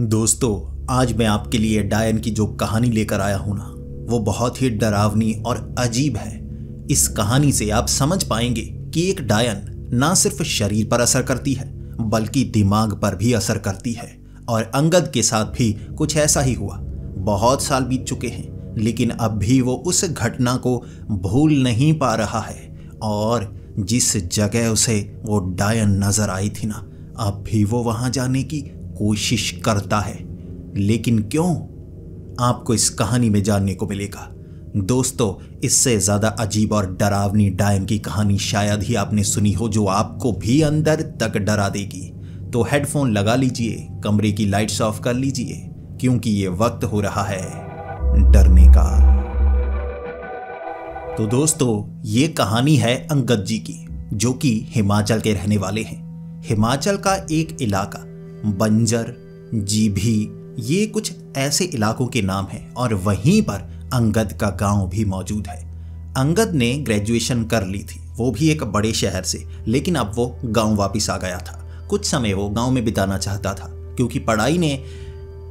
दोस्तों, आज मैं आपके लिए डायन की जो कहानी लेकर आया हूं ना, वो बहुत ही डरावनी और अजीब है। इस कहानी से आप समझ पाएंगे कि एक डायन ना सिर्फ शरीर पर असर करती है बल्कि दिमाग पर भी असर करती है। और अंगद के साथ भी कुछ ऐसा ही हुआ। बहुत साल बीत चुके हैं लेकिन अब भी वो उस घटना को भूल नहीं पा रहा है। और जिस जगह उसे वो डायन नजर आई थी ना, अब भी वो वहां जाने की कोशिश करता है। लेकिन क्यों, आपको इस कहानी में जानने को मिलेगा। दोस्तों, इससे ज्यादा अजीब और डरावनी डायन की कहानी शायद ही आपने सुनी हो, जो आपको भी अंदर तक डरा देगी। तो हेडफोन लगा लीजिए, कमरे की लाइट्स ऑफ कर लीजिए, क्योंकि ये वक्त हो रहा है डरने का। तो दोस्तों, ये कहानी है अंगद जी की, जो कि हिमाचल के रहने वाले हैं। हिमाचल का एक इलाका बंजर, जीभी, ये कुछ ऐसे इलाकों के नाम हैं और वहीं पर अंगद का गांव भी मौजूद है। अंगद ने ग्रेजुएशन कर ली थी, वो भी एक बड़े शहर से, लेकिन अब वो गांव वापस आ गया था। कुछ समय वो गांव में बिताना चाहता था क्योंकि पढ़ाई ने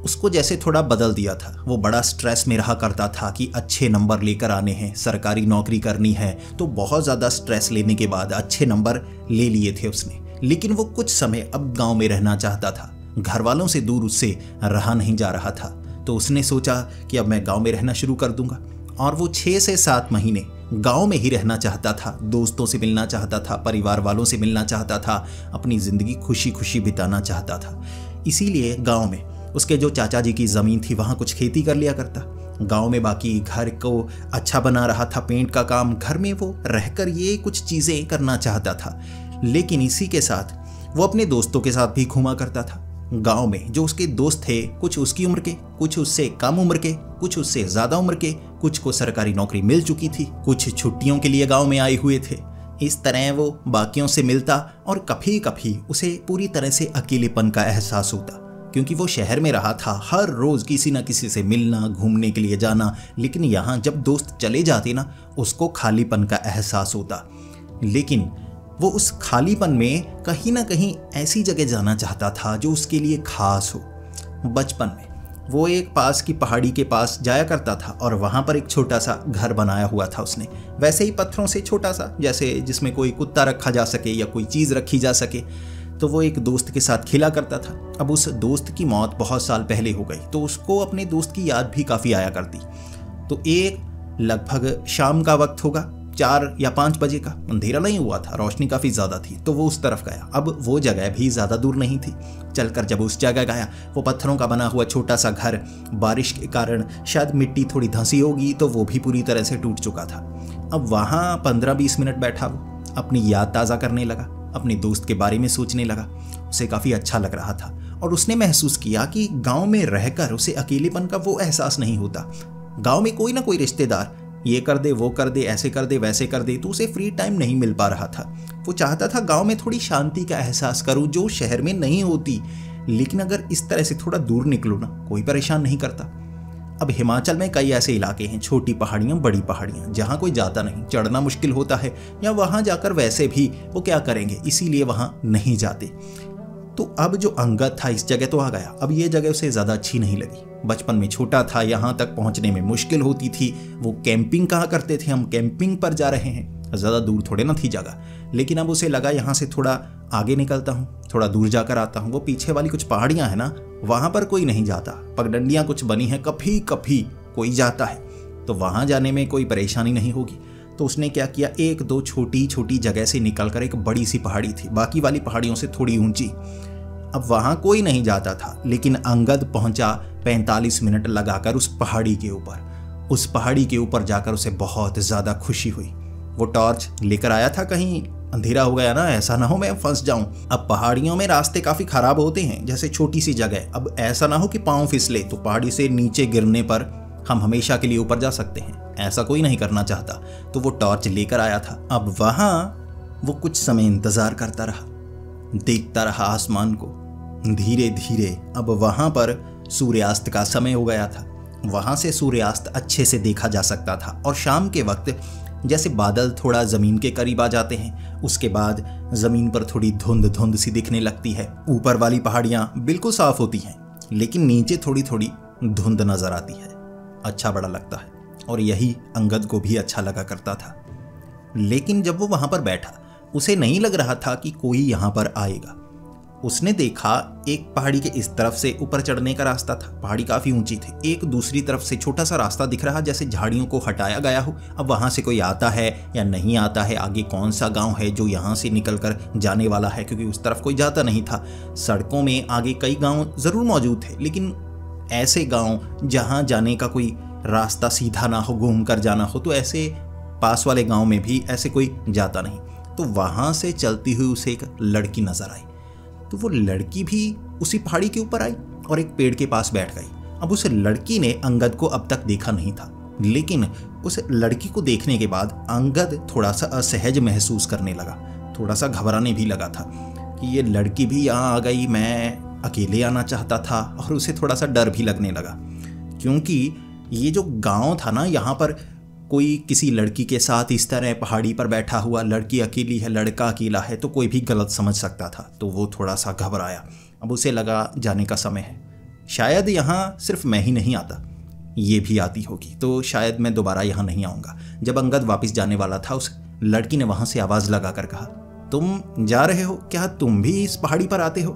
उसको जैसे थोड़ा बदल दिया था। वो बड़ा स्ट्रेस में रहा करता था कि अच्छे नंबर लेकर आने हैं, सरकारी नौकरी करनी है। तो बहुत ज़्यादा स्ट्रेस लेने के बाद अच्छे नंबर ले लिए थे उसने, लेकिन वो कुछ समय अब गांव में रहना चाहता था। घर वालों से दूर उससे रहा नहीं जा रहा था। तो उसने सोचा कि अब मैं गांव में रहना शुरू कर दूंगा। और वो 6 से 7 महीने गांव में ही रहना चाहता था, दोस्तों से मिलना चाहता था, परिवार वालों से मिलना चाहता था, अपनी ज़िंदगी खुशी खुशी बिताना चाहता था। इसीलिए गांव में उसके जो चाचा जी की ज़मीन थी, वहाँ कुछ खेती कर लिया करता। गांव में बाकी घर को अच्छा बना रहा था, पेंट का काम, घर में वो रहकर ये कुछ चीज़ें करना चाहता था। लेकिन इसी के साथ वो अपने दोस्तों के साथ भी घूमा करता था। गांव में जो उसके दोस्त थे, कुछ उसकी उम्र के, कुछ उससे कम उम्र के, कुछ उससे ज़्यादा उम्र के, कुछ को सरकारी नौकरी मिल चुकी थी, कुछ छुट्टियों के लिए गांव में आए हुए थे। इस तरह वो बाकियों से मिलता और कभी कभी उसे पूरी तरह से अकेलेपन का एहसास होता, क्योंकि वो शहर में रहा था, हर रोज़ किसी न किसी से मिलना, घूमने के लिए जाना। लेकिन यहाँ जब दोस्त चले जाते ना, उसको खालीपन का एहसास होता। लेकिन वो उस खालीपन में कहीं ना कहीं ऐसी जगह जाना चाहता था जो उसके लिए खास हो। बचपन में वो एक पास की पहाड़ी के पास जाया करता था और वहाँ पर एक छोटा सा घर बनाया हुआ था उसने, वैसे ही पत्थरों से छोटा सा, जैसे जिसमें कोई कुत्ता रखा जा सके या कोई चीज़ रखी जा सके। तो वो एक दोस्त के साथ खेला करता था। अब उस दोस्त की मौत बहुत साल पहले हो गई, तो उसको अपने दोस्त की याद भी काफ़ी आया करती। तो एक लगभग शाम का वक्त होगा, 4 या 5 बजे का, अंधेरा नहीं हुआ था, रोशनी काफ़ी ज़्यादा थी। तो वो उस तरफ गया। अब वो जगह भी ज़्यादा दूर नहीं थी। चलकर जब उस जगह गया, वो पत्थरों का बना हुआ छोटा सा घर, बारिश के कारण शायद मिट्टी थोड़ी धंसी होगी, तो वो भी पूरी तरह से टूट चुका था। अब वहाँ 15-20 मिनट बैठा, वो अपनी याद ताज़ा करने लगा, अपने दोस्त के बारे में सोचने लगा। उसे काफ़ी अच्छा लग रहा था और उसने महसूस किया कि गाँव में रहकर उसे अकेलेपन का वो एहसास नहीं होता। गाँव में कोई ना कोई रिश्तेदार ये कर दे, वो कर दे, ऐसे कर दे, वैसे कर दे, तो उसे फ्री टाइम नहीं मिल पा रहा था। वो चाहता था गांव में थोड़ी शांति का एहसास करूं, जो शहर में नहीं होती। लेकिन अगर इस तरह से थोड़ा दूर निकलो ना, कोई परेशान नहीं करता। अब हिमाचल में कई ऐसे इलाके हैं, छोटी पहाड़ियाँ, बड़ी पहाड़ियाँ, जहाँ कोई जाता नहीं, चढ़ना मुश्किल होता है, या वहाँ जाकर वैसे भी वो क्या करेंगे, इसीलिए वहाँ नहीं जाते। तो अब जो अंगद था इस जगह तो आ गया। अब ये जगह उसे ज़्यादा अच्छी नहीं लगी। बचपन में छोटा था, यहाँ तक पहुँचने में मुश्किल होती थी। वो कैंपिंग कहा करते थे, हम कैंपिंग पर जा रहे हैं, ज़्यादा दूर थोड़े ना थी जगह। लेकिन अब उसे लगा यहाँ से थोड़ा आगे निकलता हूँ, थोड़ा दूर जाकर आता हूँ। वो पीछे वाली कुछ पहाड़ियाँ हैं ना, वहाँ पर कोई नहीं जाता, पगडंडियाँ कुछ बनी हैं, कभी कभी कोई जाता है, तो वहाँ जाने में कोई परेशानी नहीं होगी। तो उसने क्या किया, 1-2 छोटी छोटी जगह से निकलकर एक बड़ी सी पहाड़ी थी, बाकी वाली पहाड़ियों से थोड़ी ऊंची। अब वहाँ कोई नहीं जाता था, लेकिन अंगद पहुँचा 45 मिनट लगाकर उस पहाड़ी के ऊपर। उस पहाड़ी के ऊपर जाकर उसे बहुत ज़्यादा खुशी हुई। वो टॉर्च लेकर आया था, कहीं अंधेरा हो गया ना, ऐसा ना हो मैं फंस जाऊं। अब पहाड़ियों में रास्ते काफ़ी ख़राब होते हैं, जैसे छोटी सी जगह, अब ऐसा ना हो कि पाँव फिसले, तो पहाड़ी से नीचे गिरने पर हम हमेशा के लिए ऊपर जा सकते हैं, ऐसा कोई नहीं करना चाहता। तो वो टॉर्च लेकर आया था। अब वहाँ वो कुछ समय इंतज़ार करता रहा, देखता रहा आसमान को। धीरे धीरे अब वहाँ पर सूर्यास्त का समय हो गया था। वहाँ से सूर्यास्त अच्छे से देखा जा सकता था। और शाम के वक्त जैसे बादल थोड़ा ज़मीन के करीब आ जाते हैं, उसके बाद ज़मीन पर थोड़ी धुंध धुंध सी दिखने लगती है। ऊपर वाली पहाड़ियाँ बिल्कुल साफ होती हैं लेकिन नीचे थोड़ी थोड़ी धुंध नजर आती है। अच्छा बड़ा लगता है और यही अंगद को भी अच्छा लगा करता था। लेकिन जब वो वहां पर बैठा उसे नहीं लग रहा था कि कोई यहां पर आएगा। उसने देखा एक पहाड़ी के इस तरफ से ऊपर चढ़ने का रास्ता था, पहाड़ी काफी ऊंची थी। एक दूसरी तरफ से छोटा सा रास्ता दिख रहा जैसे झाड़ियों को हटाया गया हो। अब वहां से कोई आता है या नहीं आता है, आगे कौन सा गांव है जो यहां से निकलकर जाने वाला है, क्योंकि उस तरफ कोई जाता नहीं था। सड़कों में आगे कई गांव जरूर मौजूद थे, लेकिन ऐसे गांव जहां जाने का कोई रास्ता सीधा ना हो, घूम कर जाना हो, तो ऐसे पास वाले गांव में भी ऐसे कोई जाता नहीं। तो वहां से चलती हुई उसे एक लड़की नजर आई। तो वो लड़की भी उसी पहाड़ी के ऊपर आई और एक पेड़ के पास बैठ गई। अब उस लड़की ने अंगद को अब तक देखा नहीं था, लेकिन उस लड़की को देखने के बाद अंगद थोड़ा सा असहज महसूस करने लगा, थोड़ा सा घबराने भी लगा था कि ये लड़की भी यहाँ आ गई, मैं अकेले आना चाहता था। और उसे थोड़ा सा डर भी लगने लगा, क्योंकि ये जो गांव था ना, यहाँ पर कोई किसी लड़की के साथ इस तरह पहाड़ी पर बैठा हुआ, लड़की अकेली है, लड़का अकेला है, तो कोई भी गलत समझ सकता था। तो वो थोड़ा सा घबराया। अब उसे लगा जाने का समय है, शायद यहाँ सिर्फ मैं ही नहीं आता, ये भी आती होगी, तो शायद मैं दोबारा यहाँ नहीं आऊँगा। जब अंगद वापस जाने वाला था, उस लड़की ने वहाँ से आवाज़ लगा कर कहा, तुम जा रहे हो क्या? तुम भी इस पहाड़ी पर आते हो?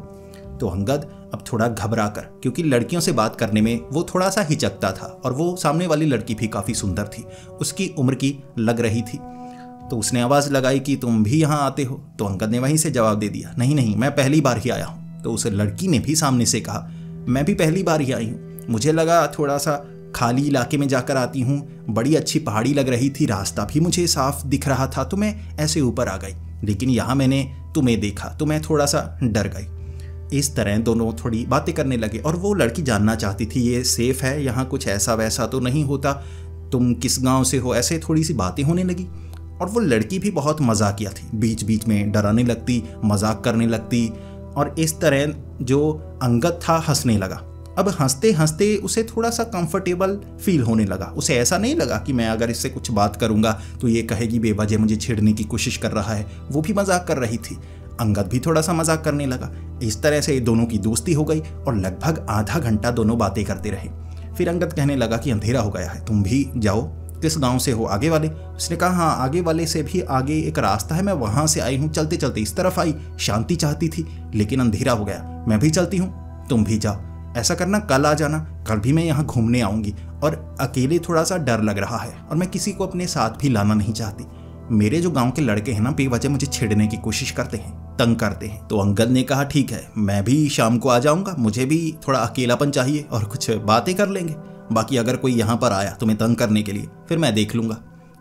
तो अंगद अब थोड़ा घबरा कर, क्योंकि लड़कियों से बात करने में वो थोड़ा सा हिचकता था, और वो सामने वाली लड़की भी काफ़ी सुंदर थी, उसकी उम्र की लग रही थी। तो उसने आवाज़ लगाई कि तुम भी यहाँ आते हो? तो अंगद ने वहीं से जवाब दे दिया, नहीं नहीं, मैं पहली बार ही आया हूँ। तो उस लड़की ने भी सामने से कहा, मैं भी पहली बार ही आई हूँ, मुझे लगा थोड़ा सा खाली इलाके में जाकर आती हूँ, बड़ी अच्छी पहाड़ी लग रही थी, रास्ता भी मुझे साफ दिख रहा था, तो मैं ऐसे ऊपर आ गई, लेकिन यहाँ मैंने तुम्हें देखा तो मैं थोड़ा सा डर गई। इस तरह दोनों थोड़ी बातें करने लगे, और वो लड़की जानना चाहती थी ये सेफ है, यहाँ कुछ ऐसा वैसा तो नहीं होता, तुम किस गांव से हो, ऐसे थोड़ी सी बातें होने लगी। और वो लड़की भी बहुत मजाकिया थी, बीच बीच में डराने लगती, मजाक करने लगती, और इस तरह जो अंगद था हंसने लगा। अब हंसते हंसते उसे थोड़ा सा कंफर्टेबल फील होने लगा। उसे ऐसा नहीं लगा कि मैं अगर इससे कुछ बात करूंगा तो ये कहेगी बेवजह मुझे छेड़ने की कोशिश कर रहा है। वो भी मजाक कर रही थी, अंगद भी थोड़ा सा मजाक करने लगा। इस तरह से दोनों की दोस्ती हो गई और लगभग आधा घंटा दोनों बातें करते रहे। फिर अंगद कहने लगा कि अंधेरा हो गया है, तुम भी जाओ। किस गांव से हो? आगे वाले। उसने कहा हाँ, आगे वाले से भी आगे एक रास्ता है, मैं वहां से आई हूँ, चलते चलते इस तरफ आई, शांति चाहती थी लेकिन अंधेरा हो गया, मैं भी चलती हूँ, तुम भी जाओ। ऐसा करना, कल आ जाना, कल भी मैं यहाँ घूमने आऊंगी, और अकेले थोड़ा सा डर लग रहा है और मैं किसी को अपने साथ भी लाना नहीं चाहती। मेरे जो गांव के लड़के हैं ना, बेवजह मुझे छेड़ने की कोशिश करते हैं, तंग करते हैं। तो अंगद ने कहा ठीक है, मैं भी शाम को आ जाऊंगा, मुझे भी थोड़ा अकेलापन चाहिए और कुछ बातें कर लेंगे, बाकी अगर कोई यहाँ पर आया तुम्हें तंग करने के लिए फिर मैं देख लूंगा।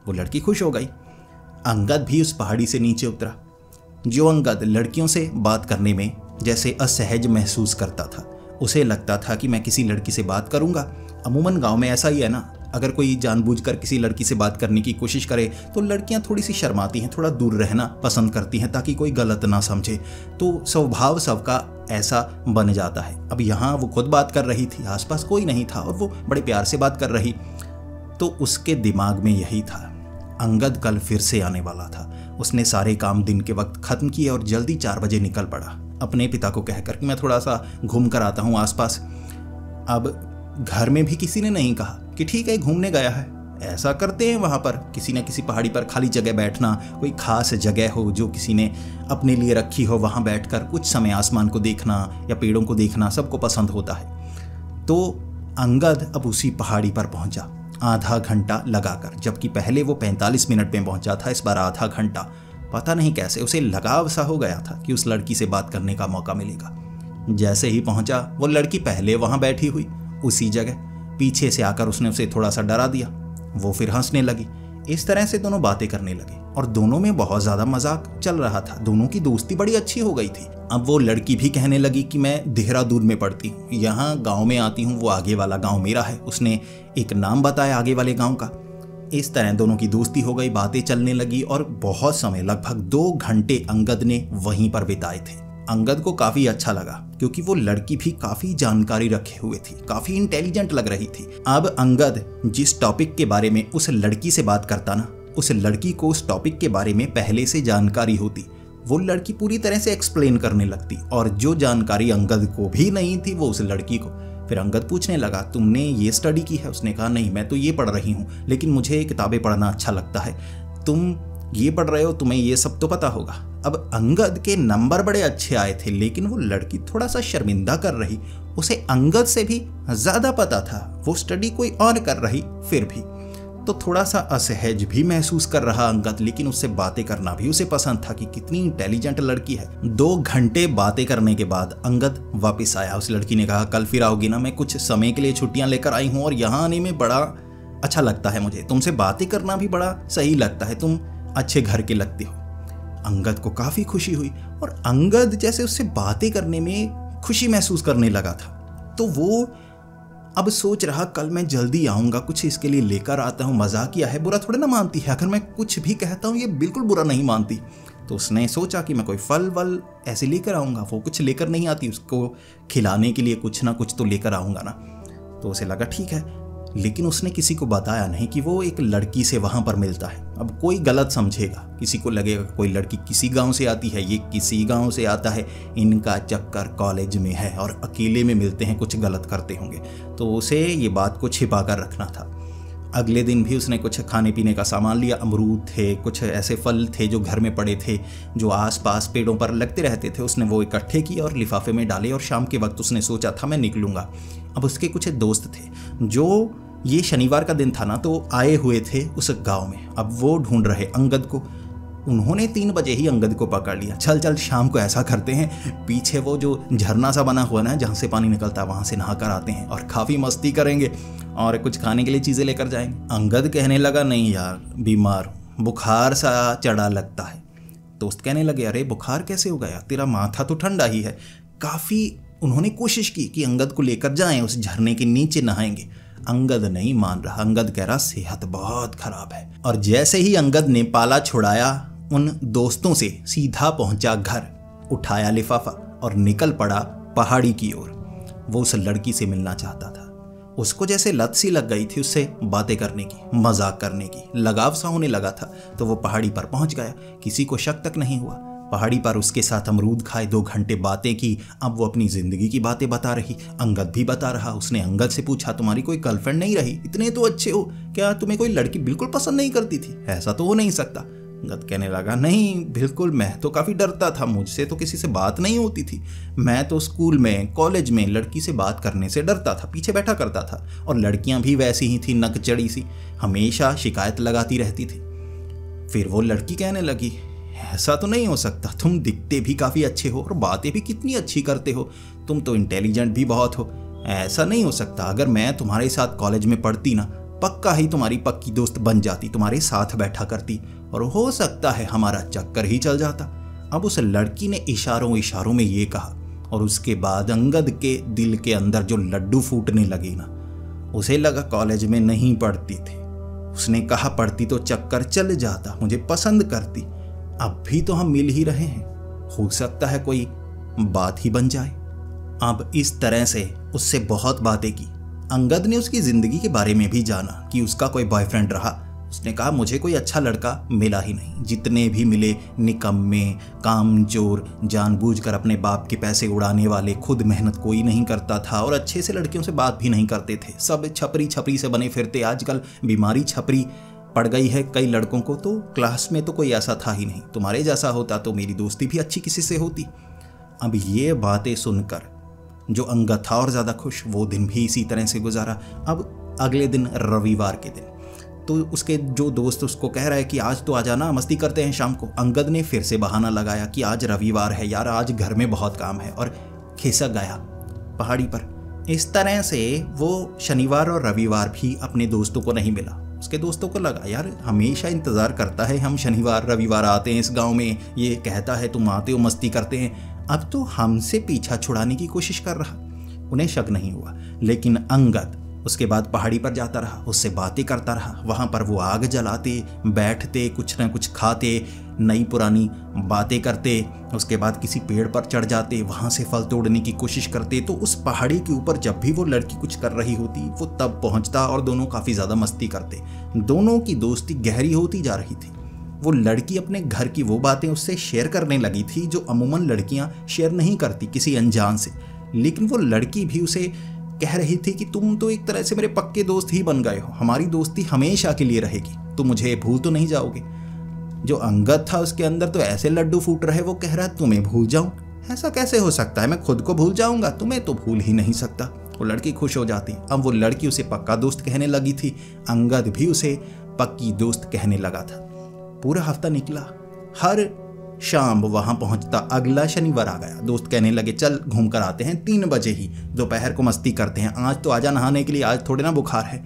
वो लड़की खुश हो गई। अंगद भी उस पहाड़ी से नीचे उतरा। जो अंगद लड़कियों से बात करने में जैसे असहज महसूस करता था, उसे लगता था कि मैं किसी लड़की से बात करूंगा। अमूमन गांव में ऐसा ही है ना, अगर कोई जानबूझकर किसी लड़की से बात करने की कोशिश करे तो लड़कियां थोड़ी सी शर्माती हैं, थोड़ा दूर रहना पसंद करती हैं ताकि कोई गलत ना समझे। तो स्वभाव सबका ऐसा बन जाता है। अब यहाँ वो खुद बात कर रही थी, आसपास कोई नहीं था और वो बड़े प्यार से बात कर रही, तो उसके दिमाग में यही था, अंगद कल फिर से आने वाला था। उसने सारे काम दिन के वक्त खत्म किए और जल्दी 4 बजे निकल पड़ा, अपने पिता को कहकर कि मैं थोड़ा सा घूम कर आता हूँ आसपास। अब घर में भी किसी ने नहीं कहा कि ठीक है घूमने गया है। ऐसा करते हैं वहाँ पर किसी न किसी पहाड़ी पर खाली जगह बैठना, कोई खास जगह हो जो किसी ने अपने लिए रखी हो, वहाँ बैठकर कुछ समय आसमान को देखना या पेड़ों को देखना सबको पसंद होता है। तो अंगद अब उसी पहाड़ी पर पहुंचा, आधा घंटा लगाकर, जबकि पहले वो 45 मिनट में पहुंचा था, इस बार आधा घंटा। पता नहीं कैसे उसे लगाव सा हो गया था कि उस लड़की से बात करने का मौका मिलेगा। जैसे ही पहुंचा, वो लड़की पहले वहां बैठी हुई उसी जगह, पीछे से आकर उसने उसे थोड़ा सा डरा दिया। वो फिर हंसने लगी। इस तरह से दोनों बातें करने लगे और दोनों में बहुत ज्यादा मजाक चल रहा था। दोनों की दोस्ती बड़ी अच्छी हो गई थी। अब वो लड़की भी कहने लगी कि मैं देहरादून में पढ़ती हूँ, यहाँ गांव में आती हूँ, वो आगे वाला गांव मेरा है। उसने एक नाम बताया आगे वाले गांव का। इस तरह दोनों की दोस्ती हो गई, बातें चलने लगी और बहुत समय, लगभग 2 घंटे अंगद ने वहीं पर बिताए थे। अंगद को काफी अच्छा लगा क्योंकि वो लड़की भी काफी जानकारी रखे हुए थी, काफी इंटेलिजेंट लग रही थी। अब अंगद जिस टॉपिक के बारे में उस लड़की से बात करता ना, उस लड़की को उस टॉपिक के बारे में पहले से जानकारी होती। वो लड़की पूरी तरह से एक्सप्लेन करने लगती और जो जानकारी अंगद को भी नहीं थी वो उस लड़की को। फिर अंगद पूछने लगा, तुमने ये स्टडी की है? उसने कहा, नहीं, मैं तो ये पढ़ रही हूँ, लेकिन मुझे किताबें पढ़ना अच्छा लगता है। तुम ये पढ़ रहे हो, तुम्हें ये सब तो पता होगा। अब अंगद के नंबर बड़े अच्छे आए थे, लेकिन वो लड़की थोड़ा सा शर्मिंदा कर रही। उसे अंगद से भी ज़्यादा पता था, वो स्टडी कोई और कर रही, फिर भी तो थोड़ा सा असहज भी महसूस कर रहा अंगद। लेकिन उससे बातें करना भी उसे पसंद था कि कितनी इंटेलिजेंट लड़की है। 2 घंटे बातें करने के बाद अंगद वापस आया। उस लड़की ने कहा, कल फिर आओगी ना? मैं कुछ समय के लिए छुट्टियां लेकर आई हूँ और यहाँ आने में बड़ा अच्छा लगता है मुझे। तुमसे बातें करना भी बड़ा सही लगता है, तुम अच्छे घर के लगते हो। अंगद को काफ़ी खुशी हुई और अंगद जैसे उससे बातें करने में खुशी महसूस करने लगा था। तो वो अब सोच रहा, कल मैं जल्दी आऊँगा, कुछ इसके लिए लेकर आता हूँ। मजाक किया है, बुरा थोड़े ना मानती है, अगर मैं कुछ भी कहता हूँ ये बिल्कुल बुरा नहीं मानती। तो उसने सोचा कि मैं कोई फल वल ऐसे लेकर आऊँगा। वो कुछ लेकर नहीं आती, उसको खिलाने के लिए कुछ ना कुछ तो लेकर आऊँगा ना। तो उसे लगा ठीक है, लेकिन उसने किसी को बताया नहीं कि वो एक लड़की से वहाँ पर मिलता है। अब कोई गलत समझेगा, किसी को लगेगा कोई लड़की किसी गांव से आती है, ये किसी गांव से आता है, इनका चक्कर कॉलेज में है और अकेले में मिलते हैं, कुछ गलत करते होंगे। तो उसे ये बात को छिपा कर रखना था। अगले दिन भी उसने कुछ खाने पीने का सामान लिया। अमरूद थे, कुछ ऐसे फल थे जो घर में पड़े थे, जो आसपास पेड़ों पर लगते रहते थे। उसने वो इकट्ठे किए और लिफाफे में डाले और शाम के वक्त उसने सोचा था मैं निकलूँगा। अब उसके कुछ दोस्त थे जो, ये शनिवार का दिन था ना, तो आए हुए थे उस गांव में। अब वो ढूंढ रहे अंगद को। उन्होंने 3 बजे ही अंगद को पकड़ लिया। चल चल, शाम को ऐसा करते हैं, पीछे वो जो झरना सा बना हुआ ना जहाँ से पानी निकलता है, वहाँ से नहा कर आते हैं और काफ़ी मस्ती करेंगे और कुछ खाने के लिए चीज़ें लेकर जाएंगे। अंगद कहने लगा, नहीं यार, बीमार हूँ, बुखार सा चढ़ा लगता है। दोस्त कहने लगे, अरे बुखार कैसे हो गया, तेरा माथा तो ठंडा ही है। काफ़ी उन्होंने कोशिश की कि अंगद को लेकर जाएं, उस झरने के नीचे नहाएंगे। अंगद नहीं मान रहा। अंगद कह रहा, सेहत बहुत खराब है। और जैसे ही अंगद ने पाला छुड़ाया उन दोस्तों से, सीधा पहुंचा घर, उठाया लिफाफा और निकल पड़ा पहाड़ी की ओर। वो उस लड़की से मिलना चाहता था। उसको जैसे लत सी लग गई थी उससे बातें करने की, मजाक करने की, लगाव सा होने लगा था। तो वो पहाड़ी पर पहुंच गया, किसी को शक तक नहीं हुआ। पहाड़ी पर उसके साथ अमरूद खाए, 2 घंटे बातें की। अब वो अपनी जिंदगी की बातें बता रही, अंगद भी बता रहा। उसने अंगद से पूछा, तुम्हारी कोई गर्लफ्रेंड नहीं रही? इतने तो अच्छे हो, क्या तुम्हें कोई लड़की बिल्कुल पसंद नहीं करती थी? ऐसा तो हो नहीं सकता। अंगद कहने लगा, नहीं बिल्कुल, मैं तो काफ़ी डरता था, मुझसे तो किसी से बात नहीं होती थी। मैं तो स्कूल में, कॉलेज में लड़की से बात करने से डरता था, पीछे बैठा करता था। और लड़कियां भी वैसी ही थी, नकचड़ी सी, हमेशा शिकायत लगाती रहती थी। फिर वो लड़की कहने लगी, ऐसा तो नहीं हो सकता, तुम दिखते भी काफ़ी अच्छे हो और बातें भी कितनी अच्छी करते हो, तुम तो इंटेलिजेंट भी बहुत हो। ऐसा नहीं हो सकता, अगर मैं तुम्हारे साथ कॉलेज में पढ़ती ना, पक्का ही तुम्हारी पक्की दोस्त बन जाती, तुम्हारे साथ बैठा करती और हो सकता है हमारा चक्कर ही चल जाता। अब उस लड़की ने इशारों इशारों में ये कहा और उसके बाद अंगद के दिल के अंदर जो लड्डू फूटने लगे ना, उसे लगा कॉलेज में नहीं पढ़ती थी। उसने कहा, पढ़ती तो चक्कर चल जाता, मुझे पसंद करती, अब भी तो हम मिल ही रहे हैं, हो सकता है कोई बात ही बन जाए। अब इस तरह से उससे बहुत बातें की। अंगद ने उसकी ज़िंदगी के बारे में भी जाना कि उसका कोई बॉयफ्रेंड रहा। उसने कहा, मुझे कोई अच्छा लड़का मिला ही नहीं, जितने भी मिले निकम्मे, कामचोर, जानबूझकर अपने बाप के पैसे उड़ाने वाले, खुद मेहनत कोई नहीं करता था और अच्छे से लड़कियों से बात भी नहीं करते थे। सब छपरी छपरी से बने फिरते। आजकल बीमारी छपरी पड़ गई है कई लड़कों को। तो क्लास में तो कोई ऐसा था ही नहीं, तुम्हारे जैसा होता तो मेरी दोस्ती भी अच्छी किसी से होती। अब ये बातें सुनकर जो अंगद था और ज़्यादा खुश। वो दिन भी इसी तरह से गुजारा। अब अगले दिन रविवार के दिन, तो उसके जो दोस्त उसको कह रहा है कि आज तो आ जाना, मस्ती करते हैं शाम को। अंगद ने फिर से बहाना लगाया कि आज रविवार है यार, आज घर में बहुत काम है, और खिसक गया पहाड़ी पर। इस तरह से वो शनिवार और रविवार भी अपने दोस्तों को नहीं मिला। उसके दोस्तों को लगा, यार हमेशा इंतज़ार करता है, हम शनिवार रविवार आते हैं इस गांव में, ये कहता है तुम आते हो, मस्ती करते हैं, अब तो हमसे पीछा छुड़ाने की कोशिश कर रहा। उन्हें शक नहीं हुआ। लेकिन अंगद उसके बाद पहाड़ी पर जाता रहा, उससे बातें करता रहा। वहाँ पर वो आग जलाते, बैठते, कुछ न कुछ खाते, नई पुरानी बातें करते। उसके बाद किसी पेड़ पर चढ़ जाते, वहाँ से फल तोड़ने की कोशिश करते। तो उस पहाड़ी के ऊपर जब भी वो लड़की कुछ कर रही होती, वो तब पहुँचता और दोनों काफ़ी ज़्यादा मस्ती करते। दोनों की दोस्ती गहरी होती जा रही थी। वो लड़की अपने घर की वो बातें उससे शेयर करने लगी थी जो अमूमन लड़कियां शेयर नहीं करती किसी अनजान से। लेकिन वो लड़की भी उसे कह रही थी कि तुम तो एक तरह से मेरे पक्के दोस्त ही बन गए हो, हमारी दोस्ती हमेशा के लिए रहेगी, तुम मुझे भूल तो नहीं जाओगे। जो अंगद था उसके अंदर तो ऐसे लड्डू फूट रहे, वो कह रहा तुम्हें भूल जाऊं, ऐसा कैसे हो सकता है, मैं खुद को भूल जाऊंगा, तुम्हें तो भूल ही नहीं सकता। वो लड़की खुश हो जाती। अब वो लड़की उसे पक्का दोस्त कहने लगी थी, अंगद भी उसे पक्की दोस्त कहने लगा था। पूरा हफ्ता निकला, हर शाम वहां पहुंचता। अगला शनिवार आ गया, दोस्त कहने लगे चल घूम कर आते हैं, 3 बजे ही दोपहर को मस्ती करते हैं, आज तो आजा नहाने के लिए, आज थोड़े ना बुखार है।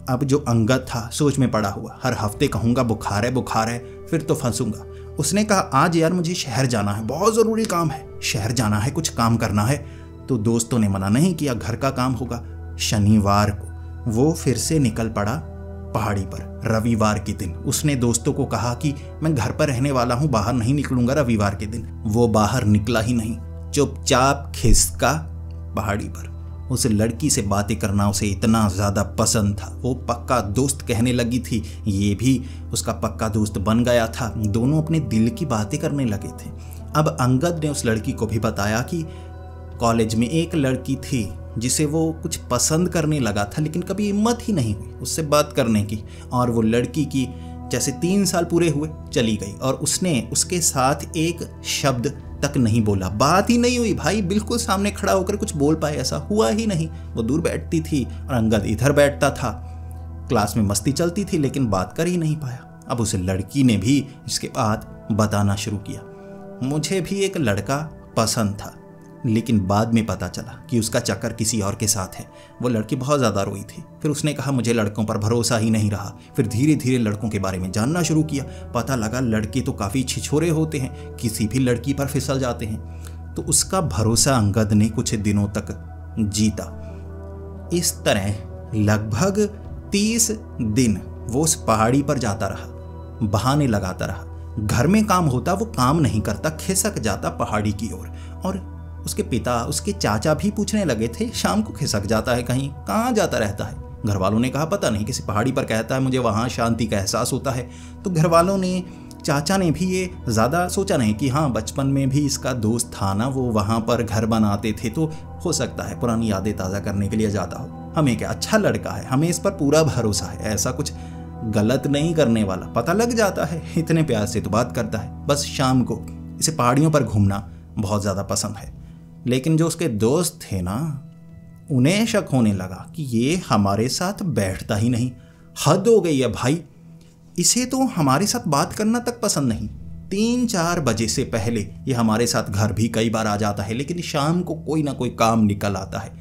अब जो अंगद था सोच में पड़ा हुआ, हर हफ्ते कहूंगा बुखार है फिर तो फंसूंगा। उसने कहा आज यार मुझे शहर जाना है, बहुत ज़रूरी काम है, शहर जाना है, कुछ काम करना है। तो दोस्तों ने मना नहीं किया, घर का काम होगा। शनिवार को वो फिर से निकल पड़ा पहाड़ी पर। रविवार के दिन उसने दोस्तों को कहा कि मैं घर पर रहने वाला हूं, बाहर नहीं निकलूंगा रविवार के दिन। वो बाहर निकला ही नहीं, चुपचाप खिसका पहाड़ी पर। उस लड़की से बातें करना उसे इतना ज़्यादा पसंद था, वो पक्का दोस्त कहने लगी थी, ये भी उसका पक्का दोस्त बन गया था। दोनों अपने दिल की बातें करने लगे थे। अब अंगद ने उस लड़की को भी बताया कि कॉलेज में एक लड़की थी जिसे वो कुछ पसंद करने लगा था, लेकिन कभी हिम्मत ही नहीं हुई उससे बात करने की। और वो लड़की की जैसे 3 साल पूरे हुए चली गई और उसने उसके साथ एक शब्द तक नहीं बोला, बात ही नहीं हुई भाई, बिल्कुल सामने खड़ा होकर कुछ बोल पाए ऐसा हुआ ही नहीं। वो दूर बैठती थी और अंगद इधर बैठता था। क्लास में मस्ती चलती थी लेकिन बात कर ही नहीं पाया। अब उस लड़की ने भी इसके बाद बताना शुरू किया, मुझे भी एक लड़का पसंद था, लेकिन बाद में पता चला कि उसका चक्कर किसी और के साथ है। वो लड़की बहुत ज़्यादा रोई थी। फिर उसने कहा मुझे लड़कों पर भरोसा ही नहीं रहा। फिर धीरे धीरे लड़कों के बारे में जानना शुरू किया। पता लगा लड़के तो काफ़ी छिछोरे होते हैं, किसी भी लड़की पर फिसल जाते हैं। तो उसका भरोसा अंगद ने कुछ दिनों तक जीता। इस तरह लगभग 30 दिन वो उस पहाड़ी पर जाता रहा, बहाने लगाता रहा। घर में काम होता वो काम नहीं करता, खिसक जाता पहाड़ी की ओर। और उसके पिता, उसके चाचा भी पूछने लगे थे, शाम को खिसक जाता है कहीं, कहाँ जाता रहता है। घर वालों ने कहा पता नहीं, किसी पहाड़ी पर कहता है मुझे वहाँ शांति का एहसास होता है। तो घर वालों ने, चाचा ने भी ये ज़्यादा सोचा नहीं कि हाँ बचपन में भी इसका दोस्त था ना, वो वहाँ पर घर बनाते थे, तो हो सकता है पुरानी यादें ताज़ा करने के लिए जाता हो। हमें क्या, अच्छा लड़का है, हमें इस पर पूरा भरोसा है, ऐसा कुछ गलत नहीं करने वाला, पता लग जाता है, इतने प्यार से तो बात करता है। बस शाम को इसे पहाड़ियों पर घूमना बहुत ज़्यादा पसंद है। लेकिन जो उसके दोस्त थे ना, उन्हें शक होने लगा कि ये हमारे साथ बैठता ही नहीं, हद हो गई है भाई, इसे तो हमारे साथ बात करना तक पसंद नहीं। 3-4 बजे से पहले ये हमारे साथ घर भी कई बार आ जाता है, लेकिन शाम को कोई ना कोई काम निकल आता है।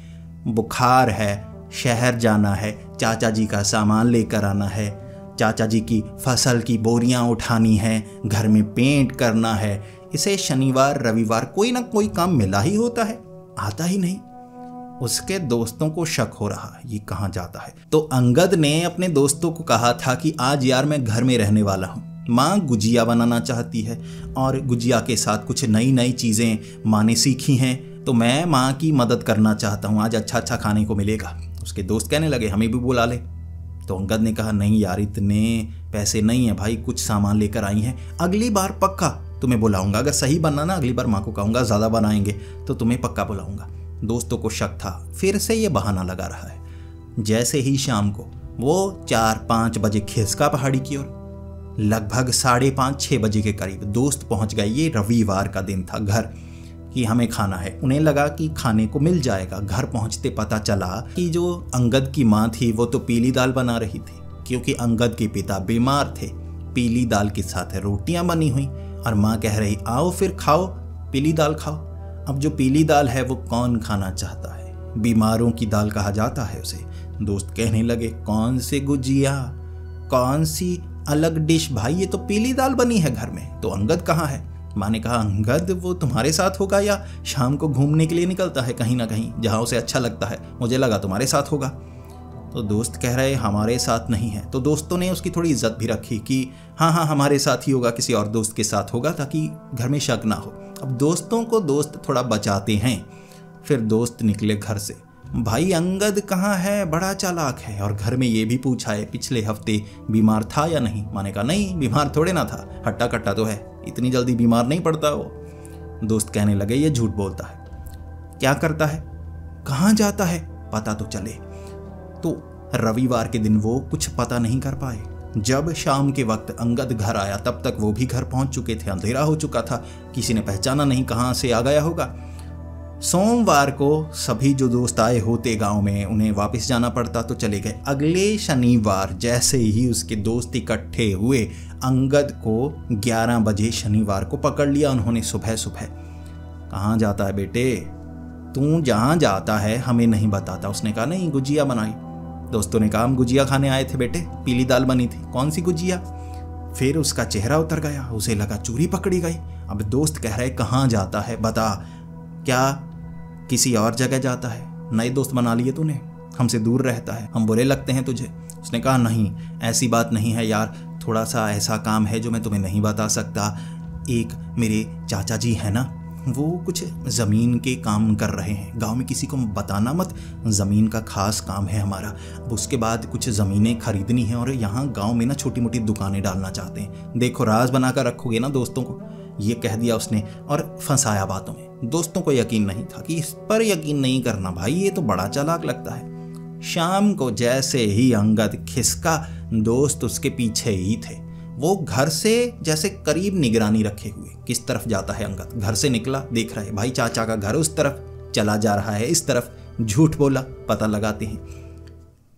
बुखार है, शहर जाना है, चाचा जी का सामान लेकर आना है, चाचा जी की फसल की बोरियां उठानी है, घर में पेंट करना है। इसे शनिवार रविवार कोई ना कोई काम मिला ही होता है, आता ही नहीं। उसके दोस्तों को शक हो रहा है ये कहाँ जाता है। तो अंगद ने अपने दोस्तों को कहा था कि आज यार मैं घर में रहने वाला हूँ, माँ गुजिया बनाना चाहती है और गुजिया के साथ कुछ नई नई चीज़ें माँ ने सीखी हैं, तो मैं माँ की मदद करना चाहता हूँ, आज अच्छा अच्छा खाने को मिलेगा। उसके दोस्त कहने लगे हमें भी बुला ले। तो अंगद ने कहा नहीं यार, इतने पैसे नहीं है भाई, कुछ सामान लेकर आई हैं, अगली बार पक्का तुम्हें बुलाऊंगा, अगर सही बनना ना अगली बार माँ को कहूँगा ज़्यादा बनाएंगे तो तुम्हें पक्का बुलाऊंगा। दोस्तों को शक था, फिर से ये बहाना लगा रहा है। जैसे ही शाम को वो 4-5 बजे खिसका पहाड़ी की ओर, लगभग 5:30-6 बजे के करीब दोस्त पहुंच गए। ये रविवार का दिन था, घर कि हमें खाना है। उन्हें लगा कि खाने को मिल जाएगा। घर पहुंचते पता चला कि जो अंगद की माँ थी वो तो पीली दाल बना रही थी, क्योंकि अंगद के पिता बीमार थे। पीली दाल के साथ रोटियां बनी हुई और माँ कह रही आओ फिर खाओ, पीली दाल खाओ। अब जो पीली दाल है वो कौन खाना चाहता है, बीमारों की दाल कहा जाता है उसे। दोस्त कहने लगे कौन से गुजिया, कौन सी अलग डिश भाई, ये तो पीली दाल बनी है घर में, तो अंगद कहाँ है। माँ ने कहा अंगद वो तुम्हारे साथ होगा या शाम को घूमने के लिए निकलता है कहीं ना कहीं जहाँ उसे अच्छा लगता है, मुझे लगा तुम्हारे साथ होगा। तो दोस्त कह रहे हमारे साथ नहीं है। तो दोस्तों ने उसकी थोड़ी इज्जत भी रखी कि हाँ हाँ हमारे साथ ही होगा, किसी और दोस्त के साथ होगा, ताकि घर में शक ना हो। अब दोस्तों को दोस्त थोड़ा बचाते हैं। फिर दोस्त निकले घर से, भाई अंगद कहाँ है, बड़ा चालाक है। और घर में ये भी पूछा है पिछले हफ्ते बीमार था या नहीं। मैंने कहा नहीं, बीमार थोड़े ना था, हट्टा कट्टा तो है, इतनी जल्दी बीमार नहीं पड़ता वो। दोस्त कहने लगे ये झूठ बोलता है। क्या करता है, कहाँ जाता है, पता तो चले। तो रविवार के दिन वो कुछ पता नहीं कर पाए। जब शाम के वक्त अंगद घर आया तब तक वो भी घर पहुंच चुके थे, अंधेरा हो चुका था, किसी ने पहचाना नहीं कहाँ से आ गया होगा। सोमवार को सभी जो दोस्त आए होते गांव में उन्हें वापस जाना पड़ता तो चले गए। अगले शनिवार जैसे ही उसके दोस्त इकट्ठे हुए, अंगद को 11 बजे शनिवार को पकड़ लिया उन्होंने सुबह सुबह। कहाँ जाता है बेटे, तू जहाँ जाता है हमें नहीं बताता। उसने कहा नहीं, गुजिया बनाई। दोस्तों ने कहा हम गुजिया खाने आए थे बेटे, पीली दाल बनी थी। कौन सी गुजिया? फिर उसका चेहरा उतर गया, उसे लगा चोरी पकड़ी गई। अब दोस्त कह रहे कहाँ जाता है बता, क्या किसी और जगह जाता है? नए दोस्त बना लिए तूने, हमसे दूर रहता है, हम बुरे लगते हैं तुझे? उसने कहा नहीं, ऐसी बात नहीं है यार, थोड़ा सा ऐसा काम है जो मैं तुम्हें नहीं बता सकता। एक मेरे चाचा जी है ना, वो कुछ ज़मीन के काम कर रहे हैं, गांव में किसी को बताना मत, ज़मीन का खास काम है हमारा। अब उसके बाद कुछ ज़मीनें खरीदनी है और यहाँ गांव में ना छोटी मोटी दुकानें डालना चाहते हैं। देखो राज बनाकर रखोगे ना दोस्तों को, ये कह दिया उसने और फंसाया बातों में। दोस्तों को यकीन नहीं था कि इस पर यकीन नहीं करना भाई, ये तो बड़ा चालाक लगता है। शाम को जैसे ही अंगद खिसका, दोस्त उसके पीछे ही थे। वो घर से जैसे करीब निगरानी रखे हुए, किस तरफ जाता है अंगद। घर से निकला, देख रहे भाई चाचा का घर उस तरफ, चला जा रहा है इस तरफ, झूठ बोला, पता लगाते हैं।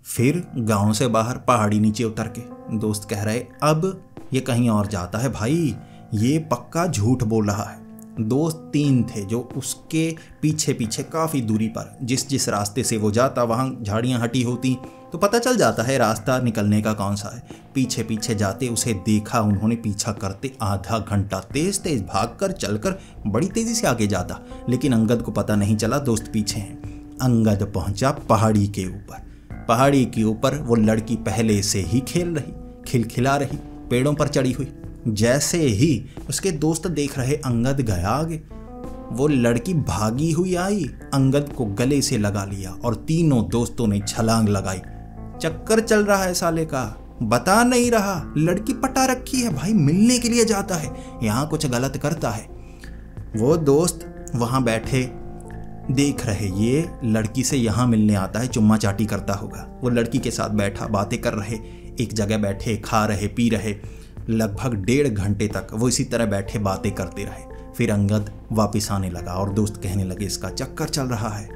फिर गांव से बाहर पहाड़ी नीचे उतर के दोस्त कह रहे अब ये कहीं और जाता है भाई, ये पक्का झूठ बोल रहा है। दोस्त 3 थे जो उसके पीछे पीछे काफ़ी दूरी पर, जिस रास्ते से वो जाता वहाँ झाड़ियाँ हटी होती तो पता चल जाता है रास्ता निकलने का कौन सा है। पीछे पीछे जाते उसे देखा उन्होंने, पीछा करते आधा घंटा तेज तेज भागकर चलकर बड़ी तेजी से आगे जाता, लेकिन अंगद को पता नहीं चला दोस्त पीछे हैं। अंगद पहुंचा पहाड़ी के ऊपर। पहाड़ी के ऊपर वो लड़की पहले से ही खेल रही, खिलखिला रही, पेड़ों पर चढ़ी हुई। जैसे ही उसके दोस्त देख रहे अंगद गया आगे, वो लड़की भागी हुई आई, अंगद को गले से लगा लिया और तीनों दोस्तों ने छलांग लगाई। चक्कर चल रहा है साले का, बता नहीं रहा, लड़की पटा रखी है भाई, मिलने के लिए जाता है, यहाँ कुछ गलत करता है। वो दोस्त वहाँ बैठे देख रहे, ये लड़की से यहाँ मिलने आता है, चुम्मा चाटी करता होगा। वो लड़की के साथ बैठा, बातें कर रहे, एक जगह बैठे, खा रहे पी रहे। लगभग 1.5 घंटे तक वो इसी तरह बैठे बातें करते रहे। फिर अंगद वापस आने लगा और दोस्त कहने लगे इसका चक्कर चल रहा है,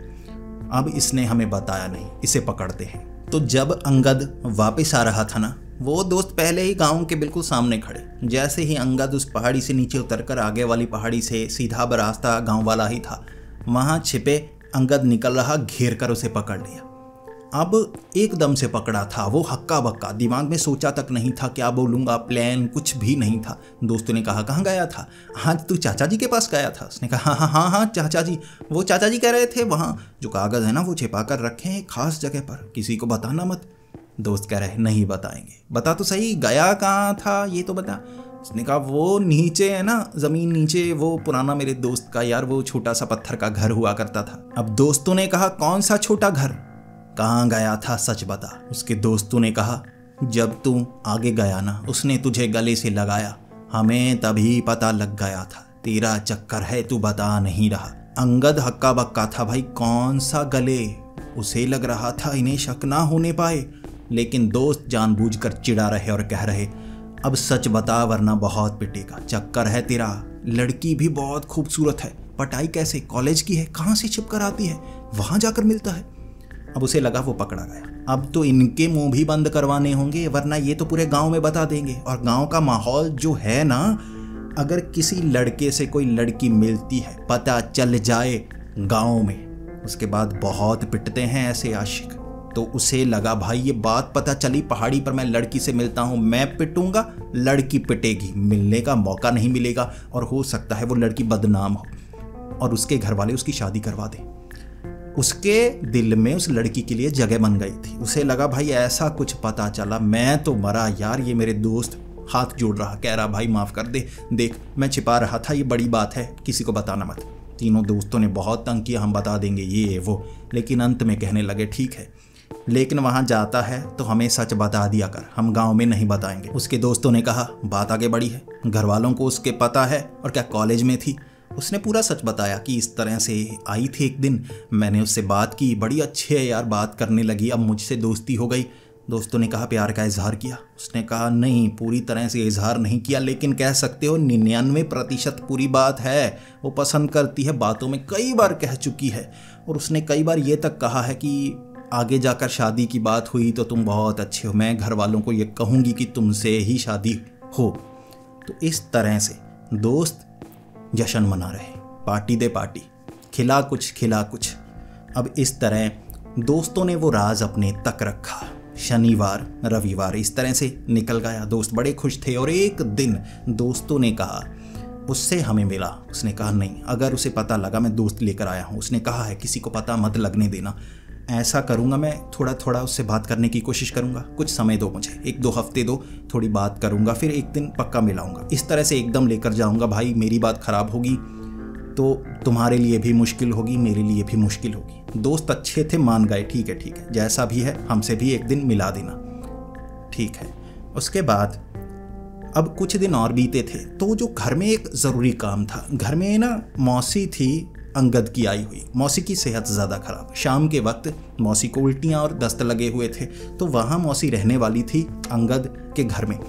अब इसने हमें बताया नहीं, इसे पकड़ते हैं। तो जब अंगद वापस आ रहा था ना, वो दोस्त पहले ही गांव के बिल्कुल सामने खड़े। जैसे ही अंगद उस पहाड़ी से नीचे उतरकर आगे वाली पहाड़ी से सीधा रास्ता गांव वाला ही था, वहां छिपे अंगद निकल रहा, घेर कर उसे पकड़ लिया। अब एकदम से पकड़ा था, वो हक्का बक्का, दिमाग में सोचा तक नहीं था क्या बोलूँगा, प्लान कुछ भी नहीं था। दोस्तों ने कहा कहाँ गया था? हाँ तू चाचा जी के पास गया था। उसने कहा हाँ हाँ हाँ हाँ चाचा जी। वो चाचा जी कह रहे थे वहाँ जो कागज़ है ना वो छिपा कर रखे हैं खास जगह पर, किसी को बताना मत। दोस्त कह रहे नहीं बताएंगे। बता तो सही, गया कहाँ था ये तो बता। उसने कहा वो नीचे है ना, ज़मीन नीचे, वो पुराना मेरे दोस्त का यार वो छोटा सा पत्थर का घर हुआ करता था। अब दोस्तों ने कहा कौन सा छोटा घर, कहाँ गया था सच बता। उसके दोस्तों ने कहा जब तू आगे गया ना, उसने तुझे गले से लगाया, हमें तभी पता लग गया था तेरा चक्कर है, तू बता नहीं रहा। अंगद हक्का बक्का था भाई, कौन सा गले, उसे लग रहा था इन्हें शक ना होने पाए, लेकिन दोस्त जानबूझकर चिढ़ा रहे और कह रहे अब सच बता वरना बहुत पिटेगा, चक्कर है तेरा, लड़की भी बहुत खूबसूरत है, पटाई कैसे, कॉलेज की है, कहाँ से छिप कर आती है, वहाँ जाकर मिलता है। अब उसे लगा वो पकड़ा गया, अब तो इनके मुंह भी बंद करवाने होंगे वरना ये तो पूरे गांव में बता देंगे। और गांव का माहौल जो है ना, अगर किसी लड़के से कोई लड़की मिलती है पता चल जाए गांव में, उसके बाद बहुत पिटते हैं ऐसे आशिक। तो उसे लगा भाई ये बात पता चली पहाड़ी पर मैं लड़की से मिलता हूँ, मैं पिटूंगा, लड़की पिटेगी, मिलने का मौका नहीं मिलेगा और हो सकता है वो लड़की बदनाम हो और उसके घर वाले उसकी शादी करवा दें। उसके दिल में उस लड़की के लिए जगह बन गई थी। उसे लगा भाई ऐसा कुछ पता चला मैं तो मरा यार। ये मेरे दोस्त हाथ जोड़ रहा, कह रहा भाई माफ़ कर दे, देख मैं छिपा रहा था, ये बड़ी बात है, किसी को बताना मत। तीनों दोस्तों ने बहुत तंग किया, हम बता देंगे ये वो, लेकिन अंत में कहने लगे ठीक है, लेकिन वहाँ जाता है तो हमें सच बता दिया कर, हम गांव में नहीं बताएंगे। उसके दोस्तों ने कहा बात आगे बढ़ी है, घर वालों को उसके पता है, और क्या कॉलेज में थी। उसने पूरा सच बताया कि इस तरह से आई थी एक दिन, मैंने उससे बात की, बड़ी अच्छी है यार, बात करने लगी, अब मुझसे दोस्ती हो गई। दोस्तों ने कहा प्यार का इजहार किया। उसने कहा नहीं, पूरी तरह से इजहार नहीं किया, लेकिन कह सकते हो 99% पूरी बात है, वो पसंद करती है, बातों में कई बार कह चुकी है, और उसने कई बार ये तक कहा है कि आगे जाकर शादी की बात हुई तो तुम बहुत अच्छे हो, मैं घर वालों को ये कहूँगी कि तुमसे ही शादी हो। तो इस तरह से दोस्त जश्न मना रहे, पार्टी दे पार्टी, खिला कुछ। अब इस तरह दोस्तों ने वो राज अपने तक रखा। शनिवार रविवार इस तरह से निकल गया, दोस्त बड़े खुश थे। और एक दिन दोस्तों ने कहा उससे हमें मिला। उसने कहा नहीं, अगर उसे पता लगा मैं दोस्त लेकर आया हूँ, उसने कहा है किसी को पता मत लगने देना। ऐसा करूँगा, मैं थोड़ा थोड़ा उससे बात करने की कोशिश करूँगा, कुछ समय दो मुझे, 1-2 हफ्ते दो, थोड़ी बात करूँगा, फिर एक दिन पक्का मिलाऊँगा। इस तरह से एकदम लेकर जाऊँगा भाई, मेरी बात ख़राब होगी तो तुम्हारे लिए भी मुश्किल होगी, मेरे लिए भी मुश्किल होगी। दोस्त अच्छे थे, मान गए, ठीक है, जैसा भी है हमसे भी एक दिन मिला देना, ठीक है। उसके बाद अब कुछ दिन और बीते थे, तो जो घर में एक ज़रूरी काम था, घर में ना मौसी थी अंगद की आई हुई। मौसी की सेहत ज़्यादा ख़राब, शाम के वक्त मौसी को उल्टियाँ और दस्त लगे हुए थे, तो वहाँ मौसी रहने वाली थी अंगद के घर में।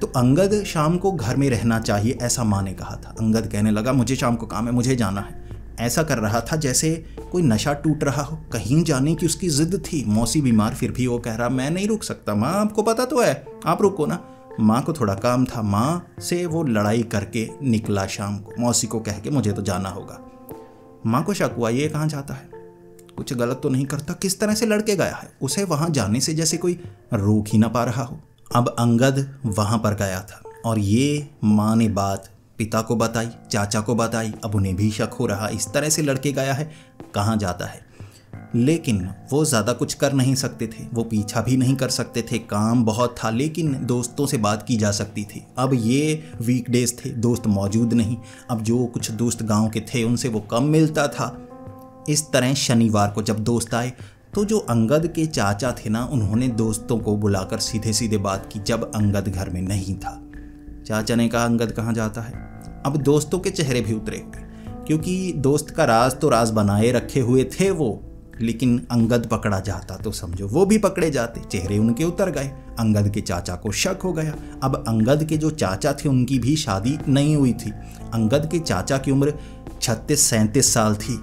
तो अंगद शाम को घर में रहना चाहिए ऐसा माँ ने कहा था। अंगद कहने लगा मुझे शाम को काम है, मुझे जाना है। ऐसा कर रहा था जैसे कोई नशा टूट रहा हो, कहीं जाने की उसकी जिद थी। मौसी बीमार, फिर भी वो कह रहा मैं नहीं रुक सकता, माँ आपको पता तो है, आप रुको ना। माँ को थोड़ा काम था, माँ से वो लड़ाई करके निकला शाम को, मौसी को कह के मुझे तो जाना होगा। माँ को शक हुआ ये कहाँ जाता है, कुछ गलत तो नहीं करता, किस तरह से लड़के गया है, उसे वहाँ जाने से जैसे कोई रोक ही ना पा रहा हो। अब अंगद वहाँ पर गया था और ये माँ ने बात पिता को बताई, चाचा को बताई। अब उन्हें भी शक हो रहा, इस तरह से लड़के गया है, कहाँ जाता है। लेकिन वो ज़्यादा कुछ कर नहीं सकते थे, वो पीछा भी नहीं कर सकते थे, काम बहुत था, लेकिन दोस्तों से बात की जा सकती थी। अब ये वीकडेज थे, दोस्त मौजूद नहीं। अब जो कुछ दोस्त गांव के थे उनसे वो कम मिलता था। इस तरह शनिवार को जब दोस्त आए तो जो अंगद के चाचा थे ना, उन्होंने दोस्तों को बुलाकर सीधे सीधे बात की जब अंगद घर में नहीं था। चाचा ने कहा अंगद कहाँ जाता है। अब दोस्तों के चेहरे भी उतरे हुए, क्योंकि दोस्त का राज तो राज बनाए रखे हुए थे वो, लेकिन अंगद पकड़ा जाता तो समझो वो भी पकड़े जाते। चेहरे उनके उतर गए। अंगद के चाचा को शक हो गया। अब अंगद के जो चाचा थे उनकी भी शादी नहीं हुई थी। अंगद के चाचा की उम्र 36-37 साल थी,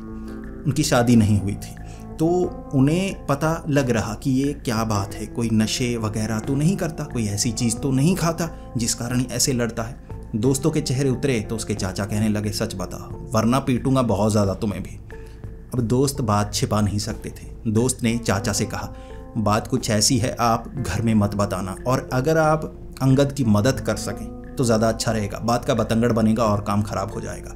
उनकी शादी नहीं हुई थी। तो उन्हें पता लग रहा कि ये क्या बात है, कोई नशे वगैरह तो नहीं करता, कोई ऐसी चीज़ तो नहीं खाता जिस कारण ऐसे लड़ता है। दोस्तों के चेहरे उतरे तो उसके चाचा कहने लगे सच बताओ वरना पीटूंगा बहुत ज़्यादा तुम्हें भी। अब दोस्त बात छिपा नहीं सकते थे। दोस्त ने चाचा से कहा बात कुछ ऐसी है, आप घर में मत बताना, और अगर आप अंगद की मदद कर सकें तो ज़्यादा अच्छा रहेगा, बात का बतंगड़ बनेगा और काम खराब हो जाएगा।